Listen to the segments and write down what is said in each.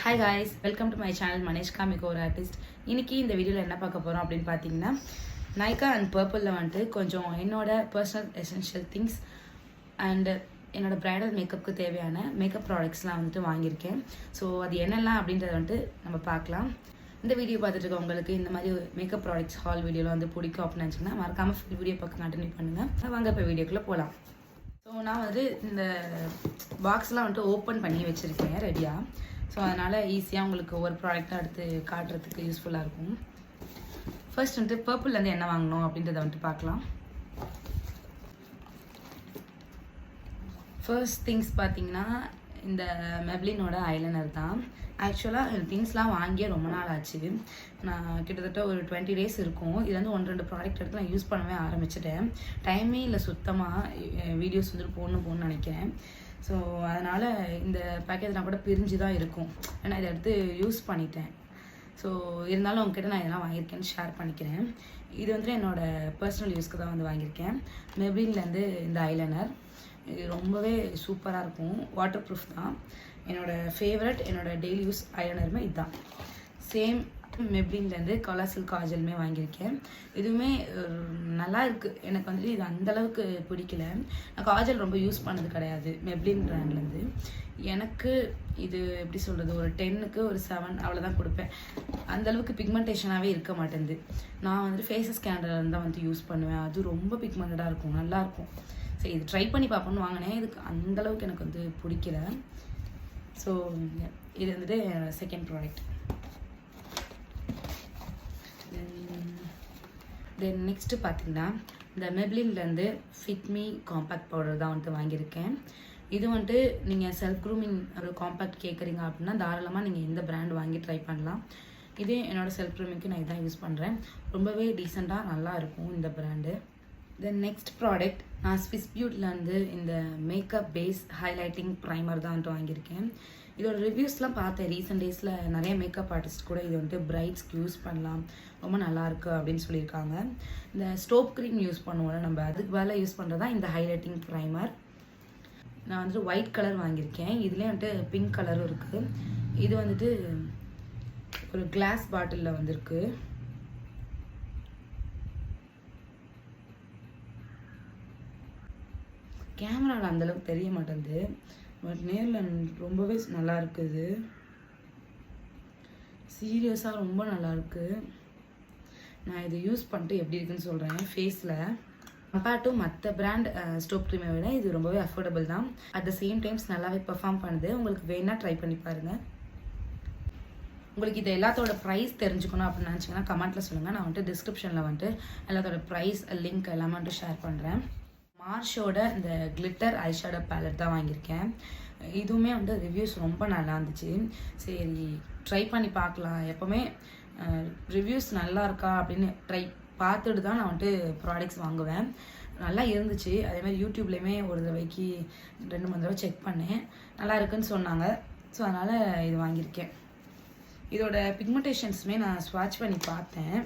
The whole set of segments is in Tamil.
Hi guys, welcome to my channel Maneshka makeover artist. இன்றைக்கி இந்த வீடியோவில் என்ன பார்க்க போகிறோம் அப்படின்னு பார்த்தீங்கன்னா, நைக்கா அண்ட் பர்பிளில் வந்துட்டு கொஞ்சம் என்னோடய பர்சனல் எசென்ஷியல் திங்ஸ் அண்டு என்னோடய ப்ரைடல் மேக்கப்புக்கு தேவையான மேக்கப் ப்ராடக்ட்ஸ்லாம் வந்துட்டு வாங்கியிருக்கேன். ஸோ அது என்னெல்லாம் அப்படின்றத வந்துட்டு நம்ம பார்க்கலாம். இந்த வீடியோ பார்த்துட்டு இருக்கவங்களுக்கு இந்த மாதிரி மேக்கப் ப்ராடக்ட்ஸ் ஹால் வீடியோவில் வந்து பிடிக்கும் அப்படின்னு நினச்சிங்கன்னா மறக்காமல் ஃபுல் வீடியோ பக்கம் கண்டினியூ பண்ணுங்கள். வாங்க இப்போ வீடியோக்குள்ளே போகலாம். ஸோ நான் வந்து இந்த பாக்ஸ்லாம் வந்துட்டு ஓப்பன் பண்ணி வச்சுருக்கேன் ரெடியாக. ஸோ அதனால் ஈஸியாக உங்களுக்கு ஒவ்வொரு ப்ராடக்டாக எடுத்து காட்டுறதுக்கு யூஸ்ஃபுல்லாக இருக்கும். ஃபர்ஸ்ட் வந்துட்டு பர்பிள்லேருந்து என்ன வாங்கணும் அப்படின்றத வந்துட்டு பார்க்கலாம். ஃபர்ஸ்ட் திங்ஸ் பார்த்தீங்கன்னா இந்த மெப்ளினோட ஐலைனர் தான். ஆக்சுவலாக திங்ஸ்லாம் வாங்கியே ரொம்ப நாள் ஆச்சு. நான் கிட்டத்தட்ட ஒரு 20 days இருக்கும். இது வந்து 1-2 ப்ராடக்ட் எடுத்து நான் யூஸ் பண்ணவே ஆரம்பிச்சிட்டேன். டைமே இல்லை சுத்தமாக வீடியோஸ் வந்துட்டு போடணும்னு நினைக்கிறேன். ஸோ அதனால் இந்த பேக்கேஜ் நான் கூட பிரிஞ்சு தான் இருக்கும். ஏன்னா இதை எடுத்து யூஸ் பண்ணிட்டேன். ஸோ இருந்தாலும் உங்ககிட்ட நான் இதெல்லாம் வாங்கியிருக்கேன்னு ஷேர் பண்ணிக்கிறேன். இது வந்துட்டு என்னோடய பர்சனல் யூஸ்க்கு தான் வந்து வாங்கியிருக்கேன். மெப்ளின்லேருந்து இந்த ஐலைனர் இது ரொம்பவே சூப்பராக இருக்கும். வாட்டர் ப்ரூஃப் தான். என்னோடய ஃபேவரட், என்னோடய டெய்லி யூஸ் ஐலைனருமே இதுதான். சேம் மெப்ளின்லேருந்து கலாசில் காஜலுமே வாங்கியிருக்கேன். இதுவுமே நல்லா இருக்குது. எனக்கு வந்துட்டு இது அந்தளவுக்கு பிடிக்கல. நான் காஜல் ரொம்ப யூஸ் பண்ணது கிடையாது மெப்ளின் ப்ராண்ட்லேருந்து. எனக்கு இது எப்படி சொல்கிறது, ஒரு 10க்கு ஒரு 7 அவ்வளோதான் கொடுப்பேன். அந்தளவுக்கு பிக்மெண்டேஷனாகவே இருக்க மாட்டேங்குது. நான் வந்துட்டு ஃபேஸஸ் கேண்டலேருந்து தான் வந்து யூஸ் பண்ணுவேன். அது ரொம்ப பிக்மெண்டடாக இருக்கும், நல்லாயிருக்கும். சரி, இது ட்ரை பண்ணி பார்ப்போன்னு வாங்கினேன். இதுக்கு அந்தளவுக்கு எனக்கு வந்து பிடிக்கல. ஸோ இது வந்துட்டு செகண்ட் ப்ராடக்ட். தென் நெக்ஸ்ட்டு பார்த்தீங்கன்னா இந்த மெப்ளின்லேருந்து ஃபிட்மி காம்பேக்ட் பவுடர் தான் வந்துட்டு வாங்கியிருக்கேன். இது வந்துட்டு நீங்கள் செல்ஃப் க்ரூமிங் ஒரு காம்பேக்ட் கேட்குறீங்க அப்படின்னா தாராளமாக நீங்கள் இந்த பிராண்ட் வாங்கி ட்ரை பண்ணலாம். இதே என்னோடய செல்ஃப் க்ரூமிங்க்கு நான் இதான் யூஸ் பண்ணுறேன். ரொம்பவே டீசெண்டாக நல்லா இருக்கும் இந்த பிராண்டு. தென் நெக்ஸ்ட் ப்ராடக்ட் நான் ஸ்விஸ் பியூட்டிலேருந்து இந்த மேக்கப் பேஸ் ஹைலைட்டிங் ப்ரைமர் தான் வந்துட்டு வாங்கியிருக்கேன். இதோட ரிவ்யூஸ்லாம் பார்த்தேன் ரீசெண்ட் டேஸில். நிறைய மேக்கப் ஆர்டிஸ்ட் கூட இது வந்துட்டு பிரைட்ஸ்க்கு யூஸ் பண்ணலாம், ரொம்ப நல்லாயிருக்கு அப்படின்னு சொல்லியிருக்காங்க. இந்த ஸ்டோப் க்ரீம் யூஸ் பண்ணுவோம்ல நம்ம, அதுக்கு வேலை யூஸ் பண்ணுறது தான் இந்த ஹைலைட்டிங் ப்ரைமர். நான் வந்துட்டு ஒயிட் கலர் வாங்கியிருக்கேன். இதுலேயே வந்துட்டு பிங்க் கலரும் இருக்குது. இது வந்துட்டு ஒரு கிளாஸ் பாட்டிலில் வந்திருக்கு. கேமராவில் அந்தளவுக்கு தெரிய மாட்டேங்குது, பட் நேரில் ரொம்பவே நல்லா இருக்குது. சீரியஸாக ரொம்ப நல்லாயிருக்கு. நான் இதை யூஸ் பண்ணிட்டு எப்படி இருக்குன்னு சொல்கிறேன். ஃபேஸில் கம்பேர்ட் டு மற்ற பிராண்ட் ஸ்டோப் க்ரீமை விட இது ரொம்பவே அஃபோர்டபுள் தான். அட் த சேம் டைம்ஸ் நல்லாவே பெர்ஃபார்ம் பண்ணுது. உங்களுக்கு வேணால் ட்ரை பண்ணி பாருங்கள். உங்களுக்கு இது எல்லாத்தோட ப்ரைஸ் தெரிஞ்சுக்கணும் அப்படின்னு நினச்சிங்கன்னா கமெண்ட்டில் சொல்லுங்கள். நான் வந்துட்டு டிஸ்கிரிப்ஷனில் வந்துட்டு எல்லாத்தோட ப்ரைஸ் லிங்க் எல்லாமே வந்துட்டு ஷேர் பண்ணுறேன். மார்ஷோட இந்த கிளிட்டர் ஐஷேடோ பேலட் தான் வாங்கியிருக்கேன். இதுவுமே வந்து ரிவ்யூஸ் ரொம்ப நல்லா இருந்துச்சு. சரி ட்ரை பண்ணி பார்க்கலாம். எப்போவுமே ரிவ்யூஸ் நல்லா இருக்கா அப்படின்னு பார்த்துட்டு தான் நான் வந்துட்டு ப்ராடக்ட்ஸ் வாங்குவேன். நல்லா இருந்துச்சு. அதேமாதிரி யூடியூப்லேயுமே ஒரு தடவைக்கு 2-3 தடவை செக் பண்ணேன், நல்லா இருக்குன்னு சொன்னாங்க. ஸோ அதனால் இது வாங்கியிருக்கேன். இதோட பிக்மெண்டேஷன்ஸுமே நான் ஸ்வாட்ச் பண்ணி பார்த்தேன்.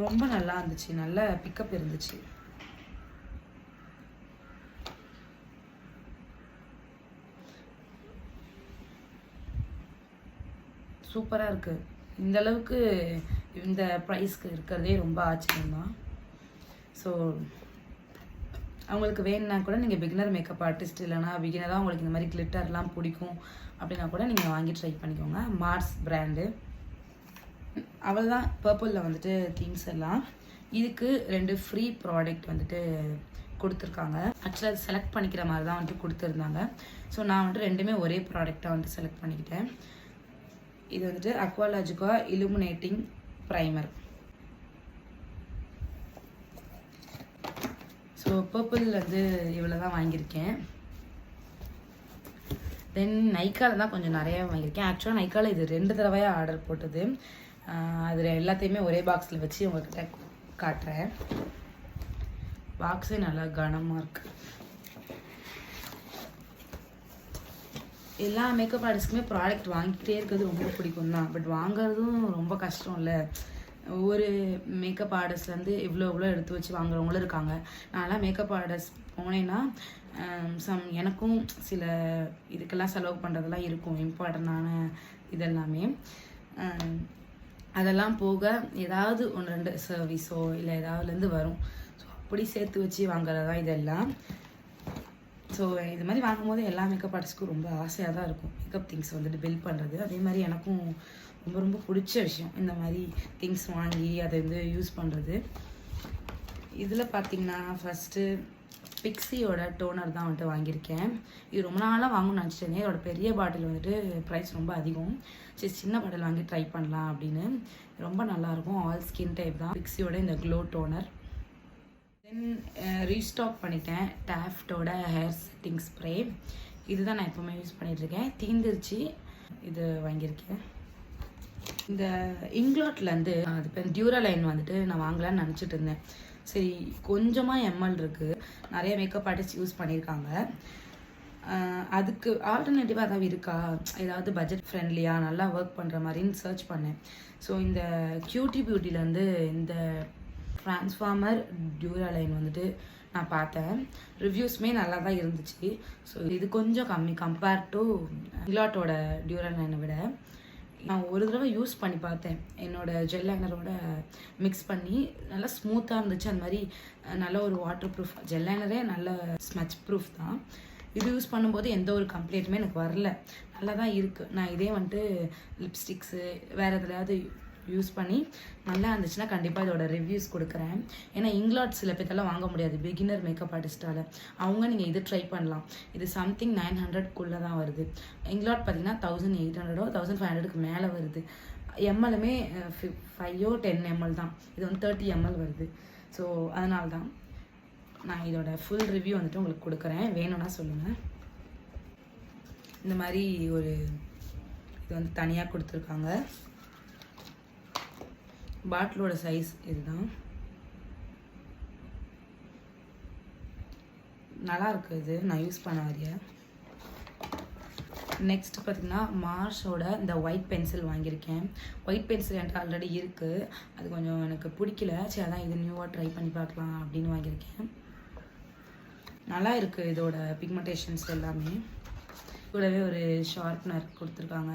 ரொம்ப நல்லா இருந்துச்சு, நல்ல பிக்கப் இருந்துச்சு. சூப்பராக இருக்குது. இந்த அளவுக்கு இந்த ப்ரைஸ்க்கு இருக்கிறதே ரொம்ப ஆச்சரியம்தான். ஸோ அவங்களுக்கு வேணுன்னா கூட நீங்கள் பிகினர் மேக்கப் ஆர்டிஸ்ட் இல்லைனா பிகினராக உங்களுக்கு இந்த மாதிரி கிளிட்டர்லாம் பிடிக்கும் அப்படின்னா கூட நீங்கள் வாங்கி ட்ரை பண்ணிக்கோங்க. Mars brand. அவ்வளோதான் பர்பிளில் வந்துட்டு திங்ஸ் எல்லாம். இதுக்கு 2 ஃப்ரீ ப்ராடக்ட் வந்துட்டு கொடுத்துருக்காங்க. ஆக்சுவலாக அது செலக்ட் பண்ணிக்கிற மாதிரி தான் வந்துட்டு கொடுத்துருந்தாங்க. ஸோ நான் வந்துட்டு 2மே ஒரே ப்ராடக்டாக வந்துட்டு செலக்ட் பண்ணிக்கிட்டேன். இது வந்துட்டு அக்வாலாஜிகா இலுமினேட்டிங் ப்ரைமர். ஸோ பர்பிள் வந்து இவ்வளோ தான் வாங்கியிருக்கேன். தென் நைக்காவில் தான் கொஞ்சம் நிறையா வாங்கியிருக்கேன். ஆக்சுவலாக நைக்காவில் இது 2 தடவையாக ஆர்டர் போட்டது. அதில் எல்லாத்தையுமே ஒரே பாக்ஸில் வச்சு உங்கள்கிட்ட காட்டுறேன். பாக்ஸே நல்லா கனமாக இருக்குது. எல்லா மேக்கப் ஆர்டிஸ்ட்டுக்குமே ப்ராடக்ட் வாங்கிக்கிட்டே இருக்கிறது ரொம்ப பிடிக்கும் தான். பட் வாங்குறதும் ரொம்ப கஷ்டம் இல்லை. ஒவ்வொரு மேக்கப் ஆர்டிஸ்ட்லேருந்து இவ்வளோ எடுத்து வச்சு வாங்குறவங்களும் இருக்காங்க. நான்லாம் மேக்கப் ஆர்டிஸ்ட் போனேன்னா எனக்கும் சில இதுக்கெல்லாம் செலவு பண்ணுறதெல்லாம் இருக்கும், இம்பார்ட்டண்டான இதெல்லாமே. அதெல்லாம் போக ஏதாவது 1-2 சர்வீஸோ இல்லை ஏதாவதுலேருந்து வரும். ஸோ அப்படி சேர்த்து வச்சு வாங்குறது தான் இதெல்லாம். ஸோ இது மாதிரி வாங்கும்போது எல்லா மேக்கப் ஆர்டிஸ்ட்க்கும் ரொம்ப ஆசையாக தான் இருக்கும் மேக்கப் திங்ஸ் வந்துட்டு பில்ட் பண்ணுறது. அதே மாதிரி எனக்கும் ரொம்ப ரொம்ப பிடிச்ச விஷயம் இந்த மாதிரி திங்ஸ் வாங்கி அதை வந்து யூஸ் பண்ணுறது. இதில் பார்த்திங்கன்னா ஃபஸ்ட்டு பிக்ஸியோட டோனர் தான் வந்துட்டு வாங்கியிருக்கேன். இது ரொம்ப நாளாக வாங்கணும்னு நினச்சிட்டேன். இதோட பெரிய பாட்டில் வந்துட்டு ப்ரைஸ் ரொம்ப அதிகம். சரி சின்ன பாட்டில் வாங்கி ட்ரை பண்ணலாம் அப்படின்னு. ரொம்ப நல்லாயிருக்கும். ஆல் ஸ்கின் டைப் தான் பிக்ஸியோட இந்த க்ளோ டோனர். தென் ரீஸ்டாக் பண்ணிட்டேன் டாஃப்டோட ஹேர் செட்டிங் ஸ்ப்ரே. இதுதான் நான் எப்போவுமே யூஸ் பண்ணிகிட்ருக்கேன். தீந்துருச்சு. இது வாங்கியிருக்கேன். இந்த இங்லாட்லேருந்து அது பேர் டியூராலைன் வந்துட்டு நான் வாங்கலான்னு நினச்சிட்டு இருந்தேன். சரி கொஞ்சமாக எம்எல் இருக்குது, நிறைய மேக்கப் ஆர்டிஸ்ட் யூஸ் பண்ணியிருக்காங்க. அதுக்கு ஆல்டர்னேட்டிவாக ஏதாவது இருக்கா, ஏதாவது பட்ஜெட் ஃப்ரெண்ட்லியாக நல்லா ஒர்க் பண்ணுற மாதிரின்னு சர்ச் பண்ணேன். ஸோ இந்த கியூட்டி பியூட்டிலேருந்து இந்த ட்ரான்ஸ்ஃபார்மர் டியூராலைன் வந்துட்டு நான் பார்த்தேன். ரிவ்யூஸ்மே நல்லா தான் இருந்துச்சு. ஸோ இது கொஞ்சம் கம்மி கம்பேர் டு இங்லாட்டோட டியூராலைனை விட. நான் ஒரு தடவை யூஸ் பண்ணி பார்த்தேன், என்னோடய ஜெல் லைனரோட மிக்ஸ் பண்ணி நல்லா ஸ்மூத்தாக இருந்துச்சு. அந்த மாதிரி நல்ல ஒரு வாட்டர் ப்ரூஃப் ஜெல் லைனரே நல்ல ஸ்மச் ப்ரூஃப் தான். இது யூஸ் பண்ணும்போது எந்த ஒரு கம்ப்ளைண்ட்டுமே எனக்கு வரல, நல்லா தான் இருக்குது. நான் இதே வந்துட்டு லிப்ஸ்டிக்ஸு வேறு எதுலையாவது யூஸ் பண்ணி நல்லா இருந்துச்சுன்னா கண்டிப்பாக இதோட ரிவ்யூஸ் கொடுக்குறேன். ஏன்னா இங்லாட் சில பேர்த்தெல்லாம் வாங்க முடியாது பிகினர் மேக்கப் ஆர்டிஸ்ட்டால். அவங்க நீங்கள் இது ட்ரை பண்ணலாம். இது சம்திங் 900க்குள்ளே தான் வருது. இங்லாட் பார்த்தீங்கன்னா 1800 1500க்கு மேலே வருது. எம்எல்லுமே 5 10 ml தான். இது வந்து 30 ml வருது. ஸோ அதனால தான் நான் இதோட ஃபுல் ரிவ்யூ வந்துட்டு உங்களுக்கு கொடுக்குறேன், வேணும்னா சொல்லுங்கள். இந்த மாதிரி ஒரு இது வந்து தனியாக கொடுத்துருக்காங்க. பாட்டிலோட சைஸ் இதுதான். நல்லா இருக்குது. இது நான் யூஸ் பண்ண வரைய. நெக்ஸ்ட் பார்த்திங்கன்னா மார்ஸோட இந்த ஒயிட் பென்சில் வாங்கியிருக்கேன். ஒயிட் பென்சில் என்கிட்ட ஆல்ரெடி இருக்குது, அது கொஞ்சம் எனக்கு பிடிக்கல. சரி அதான் இது நியூவாக ட்ரை பண்ணி பார்க்கலாம் அப்படின்னு வாங்கியிருக்கேன். நல்லா இருக்குது இதோட பிக்மெண்டேஷன்ஸ் எல்லாமே. கூடவே ஒரு ஷார்ப்னர் கொடுத்துருக்காங்க.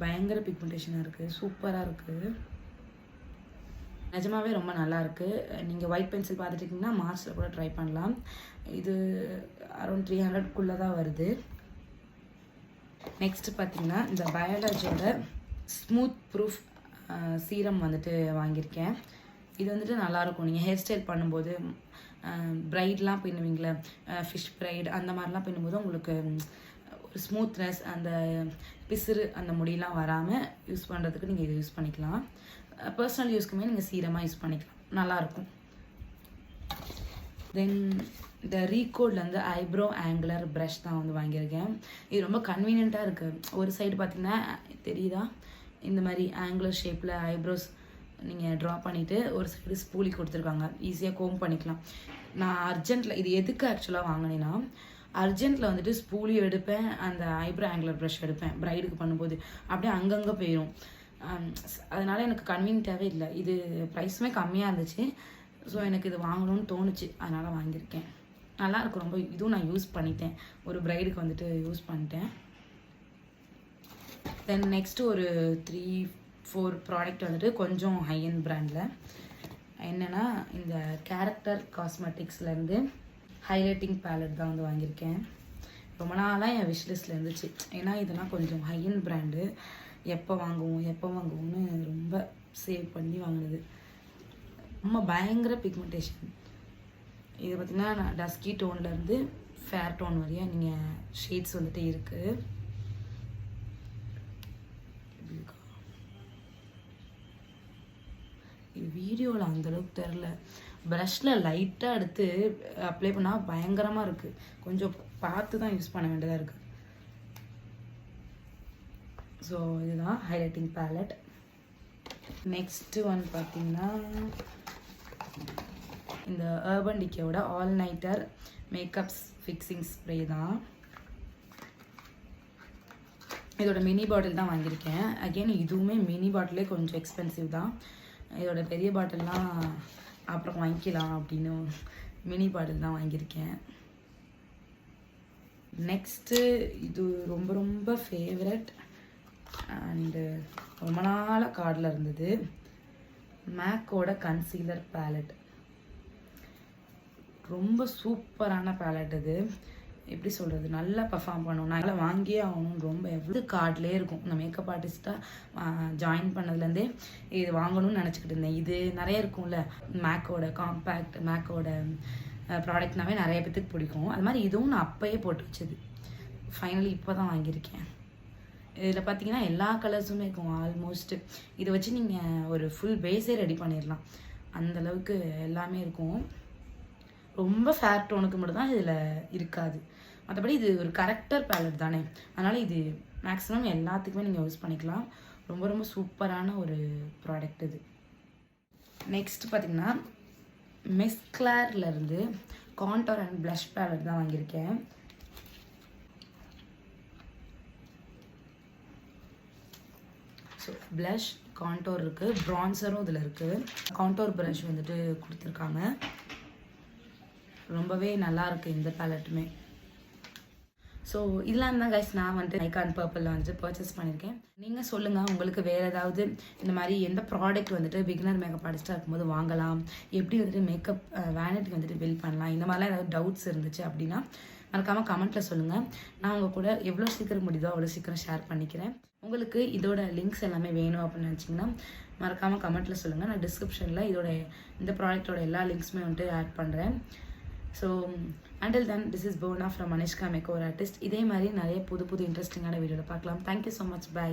பயங்கர பிக்மெண்டேஷனாக இருக்குது, சூப்பராக இருக்குது. நிஜமாவே ரொம்ப நல்லா இருக்குது. நீங்கள் ஒயிட் பென்சில் பார்த்துட்டிங்கன்னா மார்ஸில் கூட ட்ரை பண்ணலாம். இது அரௌண்ட் 300க்குள்ளே தான் வருது. நெக்ஸ்ட் பார்த்திங்கன்னா இந்த பயாலஜியோட ஸ்மூத் ப்ரூஃப் சீரம் வந்துட்டு வாங்கியிருக்கேன். இது வந்துட்டு நல்லாயிருக்கும். நீங்கள் ஹேர் ஸ்டைல் பண்ணும்போது ப்ரைட்லாம் பின்னுவீங்களே, ஃபிஷ் ப்ரைட் அந்த மாதிரிலாம் பின்னும்போது உங்களுக்கு ஒரு ஸ்மூத்னஸ், அந்த பிசுறு அந்த முடியெலாம் வராமல் யூஸ் பண்ணுறதுக்கு நீங்கள் இது யூஸ் பண்ணிக்கலாம். பர்சனல் யூஸ்க்குமே நீங்கள் சீரமாக யூஸ் பண்ணிக்கலாம், நல்லாயிருக்கும். தென் இந்த ரீகோட்லேருந்து ஐப்ரோ ஆங்குலர் ப்ரஷ் தான் வந்து வாங்கியிருக்கேன். இது ரொம்ப கன்வீனியண்ட்டாக இருக்குது. ஒரு சைடு பார்த்திங்கன்னா தெரியுதா, இந்த மாதிரி ஆங்குலர் ஷேப்பில் ஐப்ரோஸ் நீங்கள் ட்ரா பண்ணிவிட்டு ஒரு சைடு ஸ்பூலி கொடுத்துருக்காங்க, ஈஸியாக கோம் பண்ணிக்கலாம். நான் அர்ஜென்ட்டில் இது எதுக்கு ஆக்சுவலாக வாங்கினேன்னா, அர்ஜென்ட்டில் வந்துட்டு ஸ்பூலி எடுப்பேன், அந்த ஐப்ரோ ஆங்குலர் ப்ரஷ் எடுப்பேன் ப்ரைடுக்கு பண்ணும்போது, அப்படியே அங்கங்கே போயிடும். அதனால் எனக்கு கன்வீனியன்ட்டாகவே இல்லை. இது ப்ரைஸுமே கம்மியாக இருந்துச்சு. ஸோ எனக்கு இது வாங்கணும்னு தோணுச்சு, அதனால் வாங்கியிருக்கேன். நல்லாயிருக்கும் ரொம்ப. இதுவும் நான் யூஸ் பண்ணிட்டேன், ஒரு ப்ரைடுக்கு வந்துட்டு யூஸ் பண்ணிட்டேன். தென் நெக்ஸ்ட்டு ஒரு 3-4 ப்ராடக்ட் வந்துட்டு கொஞ்சம் ஹையன் பிராண்டில். என்னென்னா இந்த கேரக்டர் காஸ்மெட்டிக்ஸ்லேருந்து ஹைலைட்டிங் பேலட் தான் வந்து வாங்கியிருக்கேன். ரொம்ப நாளாக என் விஷ்லிஸ்ட்டில் இருந்துச்சு. ஏன்னா இதெல்லாம் கொஞ்சம் ஹையன் பிராண்டு, எப்போ வாங்குவோம்னு ரொம்ப சேவ் பண்ணி வாங்கினது. ரொம்ப பயங்கர பிக்மெண்டேஷன். இது பார்த்திங்கன்னா நான் டஸ்கி டோன்லேருந்து ஃபேர் டோன் வரையா நீங்கள் ஷேட்ஸ் வந்துட்டு இருக்குது. இது வீடியோவில் அந்தளவுக்கு தெரில, ப்ரஷில் லைட்டாக எடுத்து அப்ளை பண்ணால் பயங்கரமாக இருக்குது. கொஞ்சம் பார்த்து தான் யூஸ் பண்ண வேண்டியதாக இருக்குது. ஸோ இதுதான் ஹைலைட்டிங் பேலட். நெக்ஸ்ட்டு ஒன் பார்த்திங்கன்னா இந்த அர்பன் டிக்கேவோட all nighter makeups fixing spray தான். இதோட மினி பாட்டில் தான் வாங்கியிருக்கேன். அகெயின் இதுவுமே மினி பாட்டிலே கொஞ்சம் எக்ஸ்பென்சிவ் தான். இதோட பெரிய பாட்டில்லாம் அப்புறம் வாங்கிக்கலாம் அப்படின்னு மினி பாட்டில் தான் வாங்கியிருக்கேன். நெக்ஸ்ட்டு இது ரொம்ப ரொம்ப ஃபேவரட் அண்டு ரொம்ப நாளாக கார்டில் இருந்தது, மேக்கோட கன்சீலர் பேலட். ரொம்ப சூப்பரான பேலட் இது. எப்படி சொல்கிறது, நல்லா பர்ஃபார்ம் பண்ணணும், நல்லா வாங்கியே ஆகணும். ரொம்ப எவ்வளோ கார்ட்லேயே இருக்கும். இந்த மேக்கப் ஆர்டிஸ்ட்டாக ஜாயின் பண்ணதுலேருந்தே இது வாங்கணும்னு நினச்சிக்கிட்டு இருந்தேன். இது நிறைய இருக்கும்ல, மேக்கோட காம்பேக்ட், மேக்கோட ப்ராடக்ட்னாவே நிறைய பேத்துக்கு பிடிக்கும். அது மாதிரி இதுவும் நான் அப்போயே போட்டு வச்சது. ஃபைனலி இப்போ தான் வாங்கியிருக்கேன். இதில் பார்த்தீங்கன்னா எல்லா கலர்ஸுமே இருக்கும் ஆல்மோஸ்ட்டு. இதை வச்சு நீங்கள் ஒரு ஃபுல் பேஸே ரெடி பண்ணிடலாம், அந்தளவுக்கு எல்லாமே இருக்கும். ரொம்ப ஃபேர் டோனுக்கு மட்டும்தான் இதில் இருக்காது. மற்றபடி இது ஒரு கரெக்டர் பேலட் தானே, அதனால் இது மேக்ஸிமம் எல்லாத்துக்குமே நீங்கள் யூஸ் பண்ணிக்கலாம். ரொம்ப ரொம்ப சூப்பரான ஒரு ப்ராடக்ட் இது. நெக்ஸ்ட் பார்த்திங்கன்னா மெஸ்க்ளேர்லேருந்து கான்டோர் அண்ட் ப்ளஷ் பேலட் தான் வாங்கியிருக்கேன். ஸோ ப்ளஷ், கான்டோர் இருக்குது, ப்ரான்சரும் இதில் இருக்குது. கான்டோர் ப்ரஷ் வந்துட்டு கொடுத்துருக்காங்க. ரொம்பவே நல்லாயிருக்கு இந்த பேலட்டுமே. ஸோ இதெல்லாம் தான் கைஸ் நான் வந்துட்டு ஐகான் பர்பிளில் வந்துட்டு பர்ச்சேஸ் பண்ணியிருக்கேன். நீங்கள் சொல்லுங்கள், உங்களுக்கு வேறு ஏதாவது இந்த மாதிரி எந்த ப்ராடக்ட் வந்துட்டு பிகினர் மேக்கப் ஆர்டிஸ்ட்டாக இருக்கும்போது வாங்கலாம், எப்படி வந்துட்டு மேக்கப் வேனிட்டி வந்துட்டு பில்ட் பண்ணலாம், இந்த மாதிரிலாம் ஏதாவது டவுட்ஸ் இருந்துச்சு அப்படின்னா மறக்காமல் கமெண்ட்டில் சொல்லுங்கள். நான் உங்கள் கூட எவ்வளோ சீக்கிரம் முடியுதோ அவ்வளோ சீக்கிரம் ஷேர் பண்ணிக்கிறேன். உங்களுக்கு இதோட லிங்க்ஸ் எல்லாமே வேணும் அப்படின்னு நினச்சிங்கன்னா மறக்காமல் கமெண்ட்டில் சொல்லுங்கள். நான் டிஸ்கிரிப்ஷனில் இந்த ப்ராடக்டோட எல்லா லிங்க்ஸுமே வந்துட்டு ஆட் பண்ணுறேன். So until then, this is Bhuvana from Anishka Makeover Artist. இதே மாதிரி நிறைய புது புது இன்ட்ரெஸ்டிங்கான வீடியோவில் பார்க்கலாம். Thank you so much. பை.